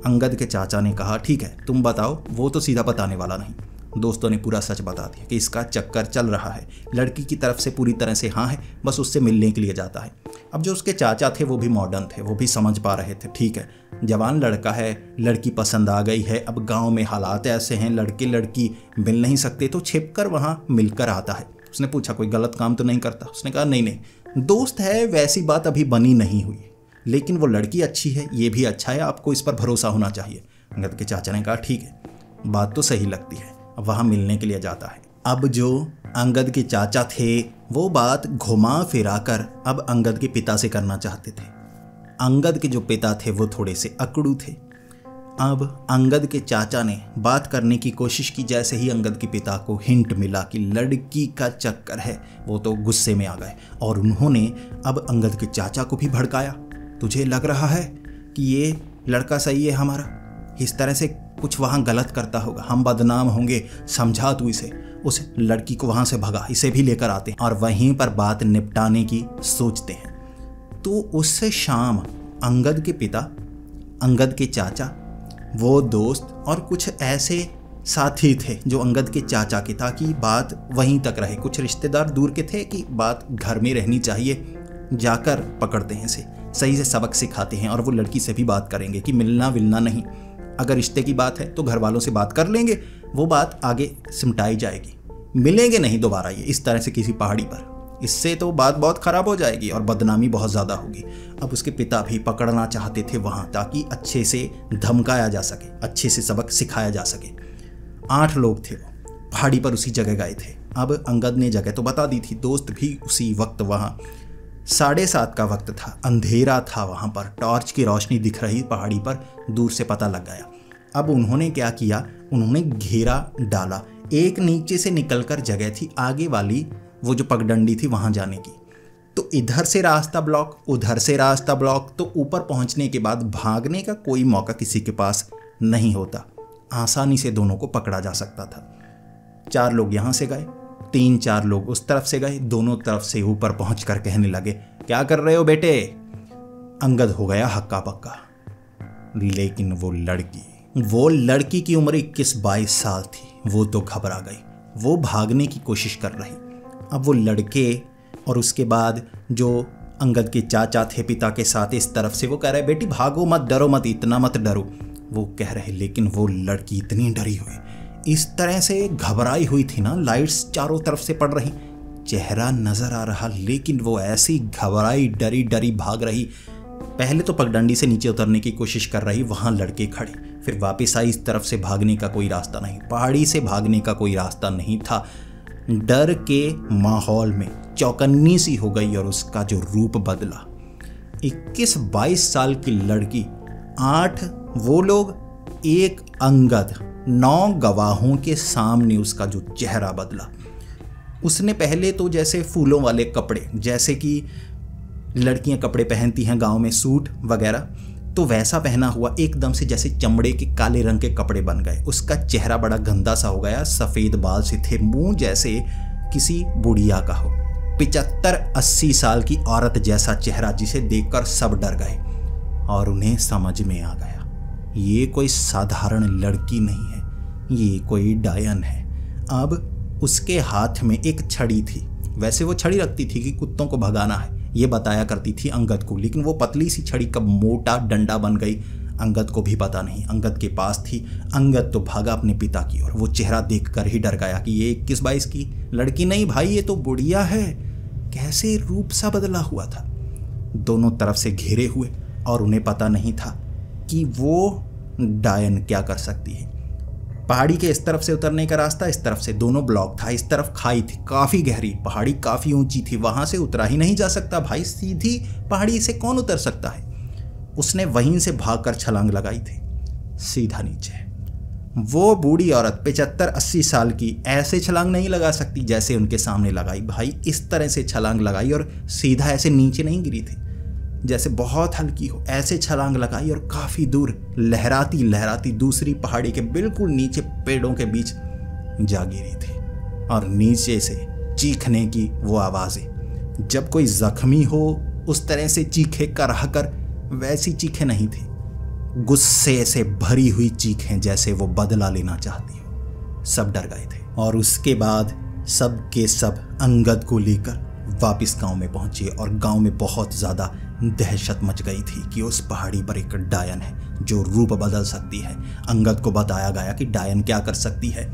अंगद के चाचा ने कहा ठीक है तुम बताओ, वो तो सीधा बताने वाला नहीं। दोस्तों ने पूरा सच बता दिया कि इसका चक्कर चल रहा है, लड़की की तरफ से पूरी तरह से हाँ है, बस उससे मिलने के लिए जाता है। अब जो उसके चाचा थे वो भी मॉडर्न थे, वो भी समझ पा रहे थे ठीक है जवान लड़का है, लड़की पसंद आ गई है, अब गांव में हालात ऐसे हैं लड़के लड़की मिल नहीं सकते, तो छिप कर वहाँ मिलकर आता है। उसने पूछा कोई गलत काम तो नहीं करता। उसने कहा नहीं दोस्त है, वैसी बात अभी बनी नहीं हुई, लेकिन वो लड़की अच्छी है, ये भी अच्छा है, आपको इस पर भरोसा होना चाहिए। अंगद के चाचा ने कहा ठीक है बात तो सही लगती है, अब वहाँ मिलने के लिए जाता है। अब जो अंगद के चाचा थे वो बात घुमा फिरा कर अब अंगद के पिता से करना चाहते थे। अंगद के जो पिता थे वो थोड़े से अकड़ू थे। अब अंगद के चाचा ने बात करने की कोशिश की, जैसे ही अंगद के पिता को हिंट मिला कि लड़की का चक्कर है, वो तो गुस्से में आ गए और उन्होंने अब अंगद के चाचा को भी भड़काया। तुझे लग रहा है कि ये लड़का सही है हमारा, इस तरह से कुछ वहाँ गलत करता होगा, हम बदनाम होंगे, समझा तू इसे, उस लड़की को वहाँ से भगा, इसे भी लेकर आते हैं और वहीं पर बात निपटाने की सोचते हैं। तो उससे शाम अंगद के पिता, अंगद के चाचा, वो दोस्त और कुछ ऐसे साथी थे जो अंगद के चाचा के, ताकि बात वहीं तक रहे। कुछ रिश्तेदार दूर के थे कि बात घर में रहनी चाहिए, जाकर पकड़ते हैं इसे, सही से सबक सिखाते हैं और वो लड़की से भी बात करेंगे कि मिलना विलना नहीं। अगर रिश्ते की बात है तो घर वालों से बात कर लेंगे, वो बात आगे सिमटाई जाएगी, मिलेंगे नहीं दोबारा ये इस तरह से किसी पहाड़ी पर। इससे तो बात बहुत ख़राब हो जाएगी और बदनामी बहुत ज़्यादा होगी। अब उसके पिता भी पकड़ना चाहते थे वहाँ, ताकि अच्छे से धमकाया जा सके, अच्छे से सबक सिखाया जा सके। 8 लोग थे, वो पहाड़ी पर उसी जगह गए थे। अब अंगद ने जगह तो बता दी थी, दोस्त भी उसी वक्त वहाँ। 7:30 का वक्त था, अंधेरा था वहाँ पर, टॉर्च की रोशनी दिख रही पहाड़ी पर, दूर से पता लग गया। अब उन्होंने क्या किया, उन्होंने घेरा डाला। एक नीचे से निकलकर जगह थी आगे वाली, वो जो पगडंडी थी वहाँ जाने की, तो इधर से रास्ता ब्लॉक, उधर से रास्ता ब्लॉक। तो ऊपर पहुँचने के बाद भागने का कोई मौका किसी के पास नहीं होता, आसानी से दोनों को पकड़ा जा सकता था। 4 लोग यहाँ से गए, 3-4 लोग उस तरफ से गए, दोनों तरफ से ऊपर पहुँचकर कहने लगे, क्या कर रहे हो बेटे? अंगद हो गया हक्का पक्का। लेकिन वो लड़की की उम्र 21-22 साल थी, वो तो घबरा गई, वो भागने की कोशिश कर रही। अब वो लड़के और उसके बाद जो अंगद के चाचा थे पिता के साथ, इस तरफ से वो कह रहे, बेटी भागो मत, डरो मत, इतना मत डरो, वो कह रहे। लेकिन वो लड़की इतनी डरी हुई, इस तरह से घबराई हुई थी ना, लाइट्स चारों तरफ से पड़ रही, चेहरा नजर आ रहा, लेकिन वो ऐसी घबराई डरी डरी भाग रही। पहले तो पगडंडी से नीचे उतरने की कोशिश कर रही, वहां लड़के खड़े, फिर वापस आई। इस तरफ से भागने का कोई रास्ता नहीं, पहाड़ी से भागने का कोई रास्ता नहीं था। डर के माहौल में चौकन्नी सी हो गई और उसका जो रूप बदला। 21-22 साल की लड़की, 8 वो लोग, 1 अंगद, 9 गवाहों के सामने उसका जो चेहरा बदला। उसने पहले तो जैसे फूलों वाले कपड़े, जैसे कि लड़कियां कपड़े पहनती हैं गांव में, सूट वगैरह, तो वैसा पहना हुआ, एकदम से जैसे चमड़े के काले रंग के कपड़े बन गए। उसका चेहरा बड़ा गंदा सा हो गया, सफ़ेद बाल से थे, मुंह जैसे किसी बुढ़िया का हो। 75-80 साल की औरत जैसा चेहरा, जिसे देखकर सब डर गए और उन्हें समझ में आ गया, ये कोई साधारण लड़की नहीं है, ये कोई डायन है। अब उसके हाथ में एक छड़ी थी, वैसे वो छड़ी रखती थी कि कुत्तों को भगाना है, ये बताया करती थी अंगद को, लेकिन वो पतली सी छड़ी कब मोटा डंडा बन गई अंगद को भी पता नहीं। अंगद के पास थी, अंगद तो भागा अपने पिता की ओर। वो चेहरा देखकर ही डर गया कि ये 21-22 की लड़की नहीं भाई, ये तो बुढ़िया है। कैसे रूप सा बदला हुआ था, दोनों तरफ से घेरे हुए, और उन्हें पता नहीं था कि वो डायन क्या कर सकती है। पहाड़ी के इस तरफ से उतरने का रास्ता, इस तरफ से दोनों ब्लॉक था, इस तरफ खाई थी काफ़ी गहरी, पहाड़ी काफ़ी ऊंची थी, वहाँ से उतरा ही नहीं जा सकता भाई, सीधी पहाड़ी से कौन उतर सकता है। उसने वहीं से भागकर छलांग लगाई थी सीधा नीचे। वो बूढ़ी औरत 75-80 साल की ऐसे छलांग नहीं लगा सकती जैसे उनके सामने लगाई भाई, इस तरह से छलांग लगाई और सीधा ऐसे नीचे नहीं गिरी थी जैसे बहुत हल्की हो, ऐसे छलांग लगाई और काफ़ी दूर लहराती लहराती दूसरी पहाड़ी के बिल्कुल नीचे पेड़ों के बीच जा गिरी थी। और नीचे से चीखने की वो आवाज़ें, जब कोई जख्मी हो उस तरह से चीखे कराह कर, वैसी चीखें नहीं थी, गुस्से से भरी हुई चीखें, जैसे वो बदला लेना चाहती हो। सब डर गए थे और उसके बाद सब के सब अंगद को लेकर वापस गांव में पहुंचे और गांव में बहुत ज़्यादा दहशत मच गई थी कि उस पहाड़ी पर एक डायन है जो रूप बदल सकती है। अंगद को बताया गया कि डायन क्या कर सकती है,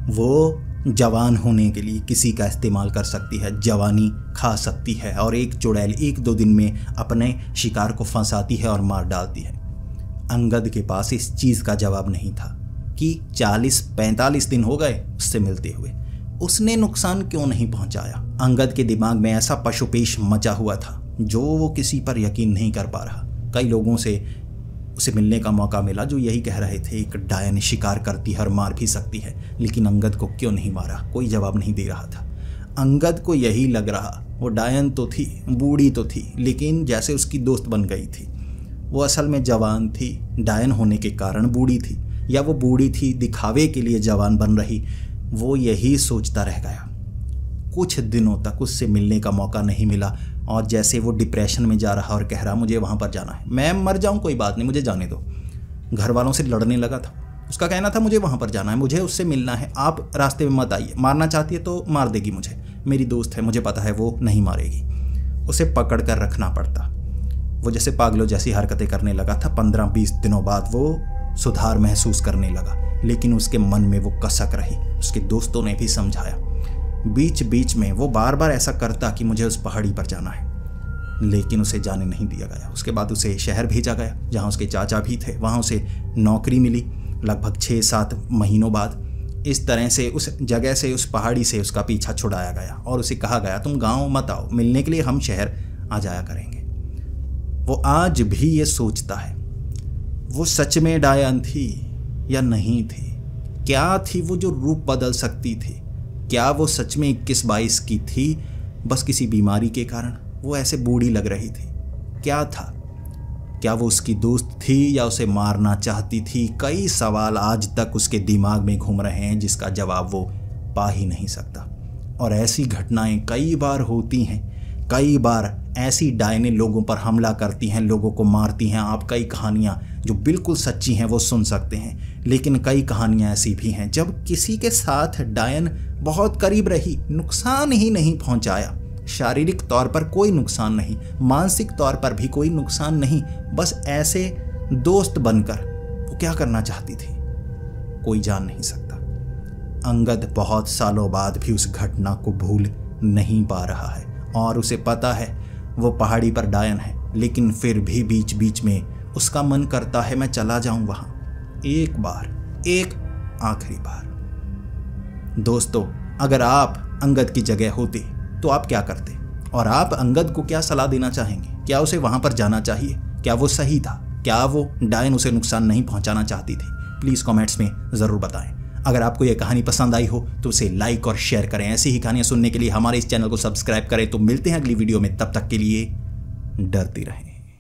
वो जवान होने के लिए किसी का इस्तेमाल कर सकती है, जवानी खा सकती है और एक चुड़ैल 1-2 दिन में अपने शिकार को फंसाती है और मार डालती है। अंगद के पास इस चीज़ का जवाब नहीं था कि 40-45 दिन हो गए उससे मिलते हुए, उसने नुकसान क्यों नहीं पहुंचाया। अंगद के दिमाग में ऐसा पशुपेश मचा हुआ था जो वो किसी पर यकीन नहीं कर पा रहा। कई लोगों से उसे मिलने का मौका मिला जो यही कह रहे थे एक डायन शिकार करती है और मार भी सकती है, लेकिन अंगद को क्यों नहीं मारा, कोई जवाब नहीं दे रहा था। अंगद को यही लग रहा, वो डायन तो थी, बूढ़ी तो थी, लेकिन जैसे उसकी दोस्त बन गई थी। वो असल में जवान थी, डायन होने के कारण बूढ़ी थी, या वो बूढ़ी थी दिखावे के लिए जवान बन रही। वो यही सोचता रह गया। कुछ दिनों तक उससे मिलने का मौका नहीं मिला और जैसे वो डिप्रेशन में जा रहा और कह रहा मुझे वहाँ पर जाना है, मैं मर जाऊँ कोई बात नहीं, मुझे जाने दो। घर वालों से लड़ने लगा था। उसका कहना था मुझे वहाँ पर जाना है, मुझे उससे मिलना है, आप रास्ते में मत आइए, मारना चाहती है तो मार देगी मुझे, मेरी दोस्त है, मुझे पता है वो नहीं मारेगी। उसे पकड़ कर रखना पड़ता। वो जैसे पागलों जैसी हरकतें करने लगा था। 15-20 दिनों बाद वो सुधार महसूस करने लगा, लेकिन उसके मन में वो कसक रही। उसके दोस्तों ने भी समझाया। बीच बीच में वो बार बार ऐसा करता कि मुझे उस पहाड़ी पर जाना है, लेकिन उसे जाने नहीं दिया गया। उसके बाद उसे शहर भेजा गया जहाँ उसके चाचा भी थे। वहाँ उसे नौकरी मिली लगभग 6-7 महीनों बाद। इस तरह से उस जगह से, उस पहाड़ी से उसका पीछा छुड़ाया गया और उसे कहा गया तुम गांव मत आओ, मिलने के लिए हम शहर आ जाया करेंगे। वो आज भी ये सोचता है वो सच में डायन थी या नहीं थी। क्या थी वो जो रूप बदल सकती थी? क्या वो सच में 21-22 की थी? बस किसी बीमारी के कारण वो ऐसे बूढ़ी लग रही थी। क्या था? क्या वो उसकी दोस्त थी या उसे मारना चाहती थी? कई सवाल आज तक उसके दिमाग में घूम रहे हैं जिसका जवाब वो पा ही नहीं सकता। और ऐसी घटनाएं कई बार होती हैं। कई बार ऐसी डायनें लोगों पर हमला करती हैं, लोगों को मारती हैं। आप कई कहानियां जो बिल्कुल सच्ची हैं वो सुन सकते हैं, लेकिन कई कहानियां ऐसी भी हैं जब किसी के साथ डायन बहुत करीब रही, नुकसान ही नहीं पहुंचाया। शारीरिक तौर पर कोई नुकसान नहीं, मानसिक तौर पर भी कोई नुकसान नहीं, बस ऐसे दोस्त बनकर वो क्या करना चाहती थी कोई जान नहीं सकता। अंगद बहुत सालों बाद भी उस घटना को भूल नहीं पा रहा है और उसे पता है वो पहाड़ी पर डायन है, लेकिन फिर भी बीच बीच में उसका मन करता है मैं चला जाऊं वहां एक बार, एक आखिरी बार। दोस्तों, अगर आप अंगद की जगह होते तो आप क्या करते और आप अंगद को क्या सलाह देना चाहेंगे? क्या उसे वहां पर जाना चाहिए? क्या वो सही था? क्या वो डायन उसे नुकसान नहीं पहुंचाना चाहती थी? प्लीज़ कमेंट्स में ज़रूर बताएं। अगर आपको यह कहानी पसंद आई हो तो उसे लाइक और शेयर करें। ऐसी ही कहानियां सुनने के लिए हमारे इस चैनल को सब्सक्राइब करें। तो मिलते हैं अगली वीडियो में, तब तक के लिए डरते रहें।